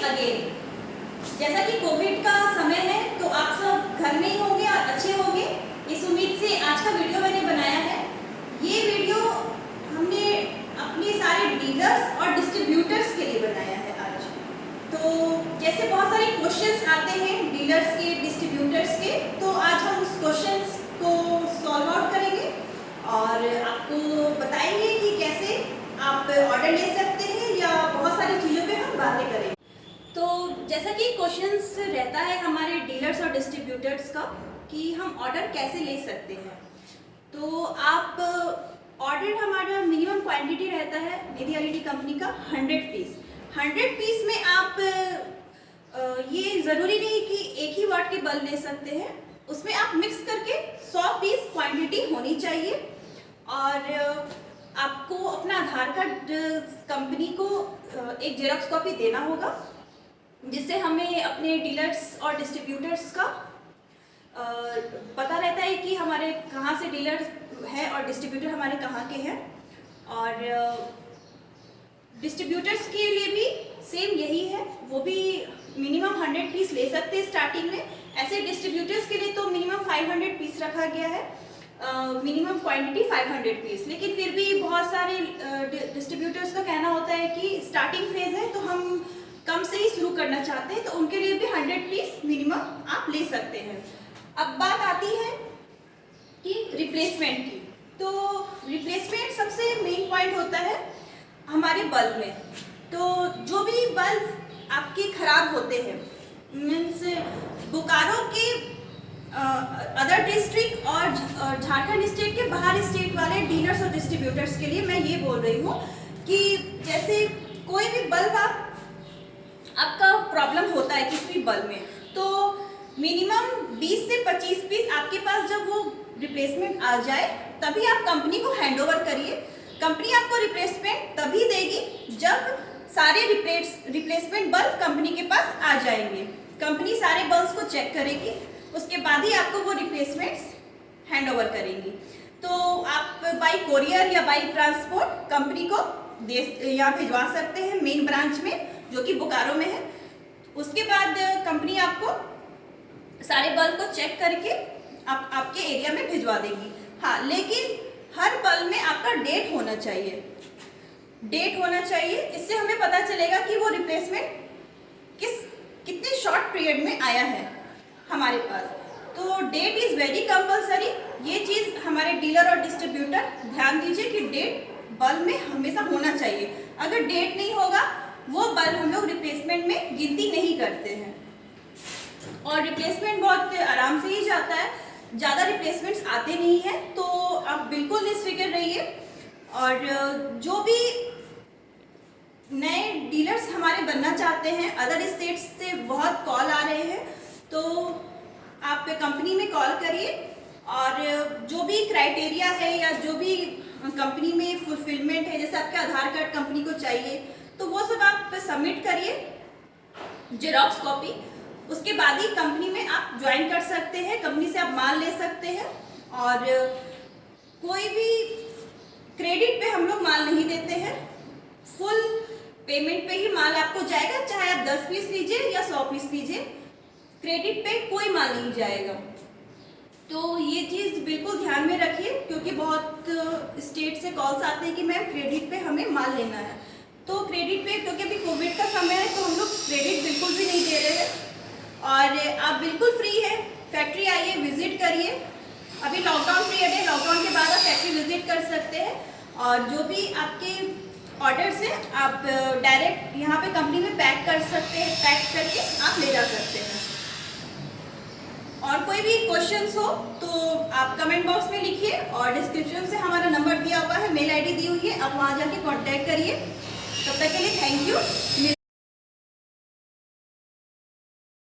Again. जैसा कि Covid का समय है तो आप सब घर में ही होंगे और अच्छे होंगे, इस उम्मीद से आज का वीडियो मैंने बनाया है। ये वीडियो हमने अपने सारे डीलर्स और डिस्ट्रीब्यूटर्स के लिए बनाया है आज। तो जैसे बहुत सारे क्वेश्चंस आते हैं डीलर्स के, डिस्ट्रीब्यूटर्स के, तो आज हम उस क्वेश्चंस को सॉल्व आउट करेंगे और आपको बताएंगे कि कैसे आप ऑर्डर ले सकते हैं या बहुत सारी चीज़ों पे हम बातें करेंगे। तो जैसा कि क्वेश्चंस रहता है हमारे डीलर्स और डिस्ट्रीब्यूटर्स का कि हम ऑर्डर कैसे ले सकते हैं, तो आप ऑर्डर हमारा मिनिमम क्वांटिटी रहता है निधि एलईडी कंपनी का 100 पीस। 100 पीस में आप ये ज़रूरी नहीं कि एक ही वाट के बल्ब ले सकते हैं, उसमें आप मिक्स करके 100 पीस क्वांटिटी होनी चाहिए। और आपको अपना आधार कार्ड कंपनी को एक जेरॉक्स कॉपी देना होगा, जिससे हमें अपने डीलर्स और डिस्ट्रीब्यूटर्स का पता रहता है कि हमारे कहाँ से डीलर है और डिस्ट्रीब्यूटर हमारे कहाँ के हैं। और डिस्ट्रीब्यूटर्स के लिए भी सेम यही है, वो भी मिनिमम 100 पीस ले सकते हैं स्टार्टिंग में। ऐसे डिस्ट्रीब्यूटर्स के लिए तो मिनिमम 500 पीस रखा गया है, मिनिमम क्वांटिटी 500 पीस। लेकिन फिर भी बहुत सारे डिस्ट्रीब्यूटर्स का कहना होता है कि स्टार्टिंग फेज है तो हम कम से ही शुरू करना चाहते हैं, तो उनके लिए भी 100 पीस मिनिमम आप ले सकते हैं। अब बात आती है कि रिप्लेसमेंट की। तो रिप्लेसमेंट सबसे मेन पॉइंट होता है हमारे बल्ब में। तो जो भी बल्ब आपके खराब होते हैं, मीन्स बोकारो के अदर डिस्ट्रिक्ट और झारखंड स्टेट के बाहर स्टेट वाले डीलर्स और डिस्ट्रीब्यूटर्स के लिए मैं ये बोल रही हूँ कि जैसे कोई भी बल्ब आपका प्रॉब्लम होता है किसी भी बल्ब में, तो मिनिमम 20 से 25 पीस आपके पास जब वो रिप्लेसमेंट आ जाए तभी आप कंपनी को हैंड ओवर करिए। कंपनी आपको रिप्लेसमेंट तभी देगी जब सारे रिप्लेसमेंट बल्ब कंपनी के पास आ जाएंगे। कंपनी सारे बल्ब्स को चेक करेगी, उसके बाद ही आपको वो रिप्लेसमेंट्स हैंड ओवर करेंगी। तो आप बाई कोरियर या बाई ट्रांसपोर्ट कंपनी को यहाँ भिजवा सकते हैं मेन ब्रांच में, जो कि बोकारो में है। उसके बाद कंपनी आपको सारे बल्ब को चेक करके आपके एरिया में भिजवा देगी। हाँ, लेकिन हर बल्ब में आपका डेट होना चाहिए, डेट होना चाहिए। इससे हमें पता चलेगा कि वो रिप्लेसमेंट कितने शॉर्ट पीरियड में आया है हमारे पास। तो डेट इज़ वेरी कंपलसरी। ये चीज़ हमारे डीलर और डिस्ट्रीब्यूटर ध्यान दीजिए कि डेट बल्ब में हमेशा होना चाहिए। अगर डेट नहीं होगा वो बल्ब हम लोग रिप्लेसमेंट में गिनती नहीं करते हैं। और रिप्लेसमेंट बहुत आराम से ही जाता है, ज़्यादा रिप्लेसमेंट्स आते नहीं हैं, तो आप बिल्कुल निश्चिंत रहिए। और जो भी नए डीलर्स हमारे बनना चाहते हैं, अदर स्टेट्स से बहुत कॉल आ रहे हैं, तो आप कंपनी में कॉल करिए और जो भी क्राइटेरिया है या जो भी कंपनी में फुलफिलमेंट है, जैसे आपके आधार कार्ड कंपनी को चाहिए, तो वो सब आप सबमिट करिए जेरॉक्स कॉपी। उसके बाद ही कंपनी में आप ज्वाइन कर सकते हैं, कंपनी से आप माल ले सकते हैं। और कोई भी क्रेडिट पे हम लोग माल नहीं देते हैं, फुल पेमेंट पे ही माल आपको जाएगा, चाहे आप 10 पीस लीजिए या 100 पीस लीजिए, क्रेडिट पे कोई माल नहीं जाएगा। तो ये चीज़ बिल्कुल ध्यान में रखिए, क्योंकि बहुत स्टेट से कॉल्स आते हैं कि मैम क्रेडिट पे हमें माल लेना है। तो क्रेडिट पे, क्योंकि अभी कोविड का समय है, तो हम लोग क्रेडिट बिल्कुल भी नहीं दे रहे हैं। और आप बिल्कुल फ्री है, फैक्ट्री आइए, विजिट करिए। अभी लॉकडाउन पीरियड है, लॉकडाउन के बाद आप फैक्ट्री विजिट कर सकते हैं और जो भी आपके ऑर्डर्स हैं आप डायरेक्ट यहाँ पे कंपनी में पैक कर सकते हैं, पैक करके आप ले जा सकते हैं। और कोई भी क्वेश्चंस हो तो आप कमेंट बॉक्स में लिखिए, और डिस्क्रिप्शन से हमारा नंबर दिया हुआ है, मेल आईडी दी हुई है, आप वहाँ जाके कांटेक्ट करिए। तब तक के लिए थैंक यू।